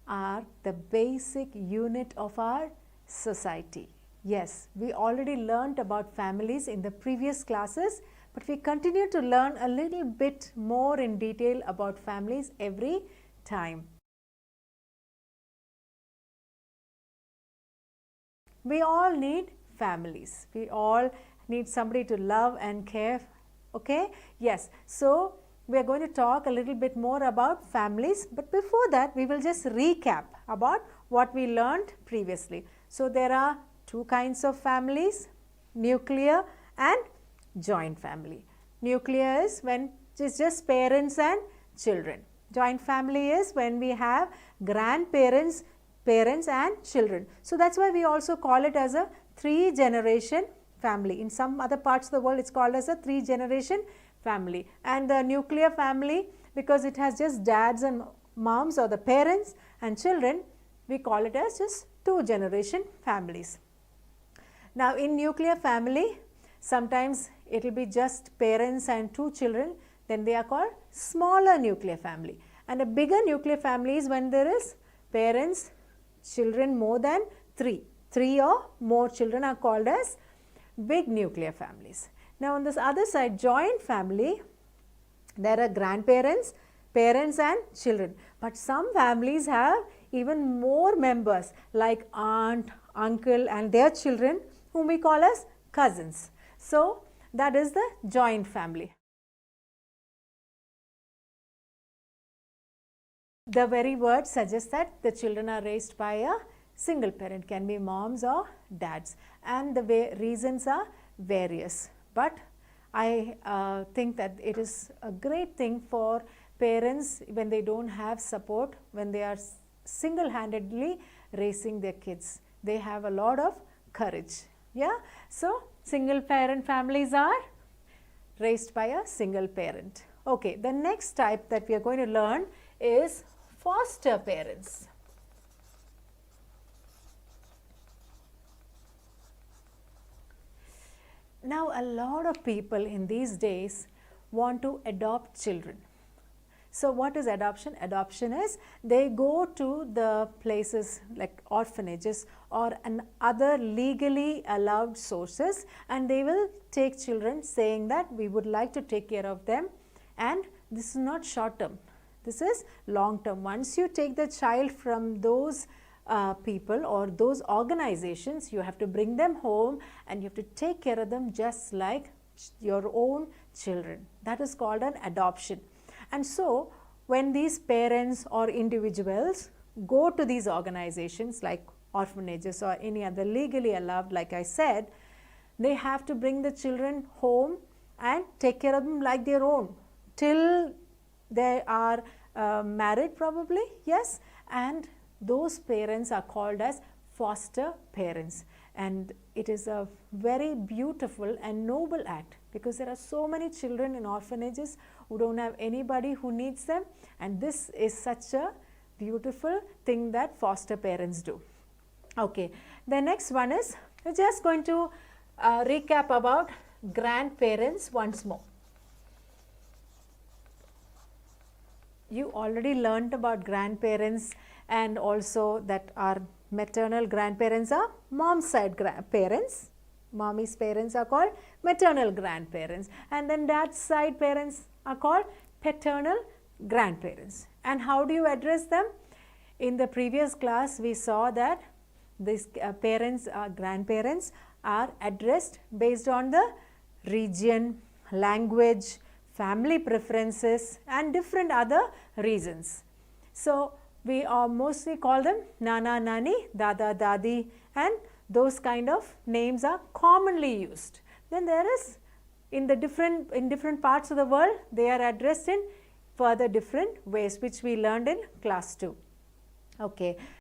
are the basic unit of our society. Yes, we already learnt about families in the previous classes, but we continue to learn a little bit more in detail about families every time. We all need families. We all need somebody to love and care. Okay? Yes. So, we are going to talk a little bit more about families, but before that we will just recap about what we learned previously. So, there are two kinds of families, nuclear and joint family. Nuclear is when it's just parents and children. Joint family is when we have grandparents, parents and children. So, that is why we also call it as a 3-generation family. In some other parts of the world, it is called as a 3-generation family. And the nuclear family, because it has just dads and moms or the parents and children, we call it as just 2-generation families. Now, in nuclear family, sometimes it will be just parents and 2 children, then they are called smaller nuclear family. And a bigger nuclear family is when there is parents, children more than 3. 3 or more children are called as big nuclear families. Now, on this other side, joint family, there are grandparents, parents and children. But some families have even more members like aunt, uncle and their children, whom we call as cousins. So, that is the joint family. The very word suggests that the children are raised by a single parent, can be moms or dads, and the reasons are various. But I think that it is a great thing for parents when they don't have support, when they are single-handedly raising their kids. They have a lot of courage. Yeah. So, single parent families are raised by a single parent. Okay. The next type that we are going to learn is foster parents. Now, a lot of people in these days want to adopt children. So, what is adoption? Adoption is they go to the places like orphanages or other legally allowed sources, and they will take children saying that we would like to take care of them, and this is not short term, this is long term. Once you take the child from those people or those organizations, you have to bring them home and you have to take care of them just like your own children. That is called an adoption. And so, when these parents or individuals go to these organizations like orphanages or any other legally allowed, like I said, they have to bring the children home and take care of them like their own till they are married probably, yes, and those parents are called as foster parents. And it is a very beautiful and noble act, because there are so many children in orphanages who don't have anybody who needs them, and this is such a beautiful thing that foster parents do. Okay. The next one is, we are just going to recap about grandparents once more. You already learnt about grandparents, and also that our maternal grandparents are mom's side parents. Mommy's parents are called maternal grandparents, and then dad's side parents are called paternal grandparents. And how do you address them? In the previous class, we saw that these grandparents are addressed based on the region, language, family preferences and different other reasons. So, we mostly call them Nana, Nani, Dada, Dadi, and those kind of names are commonly used. Then there is in different parts of the world, they are addressed in further different ways, which we learned in class 2. Okay.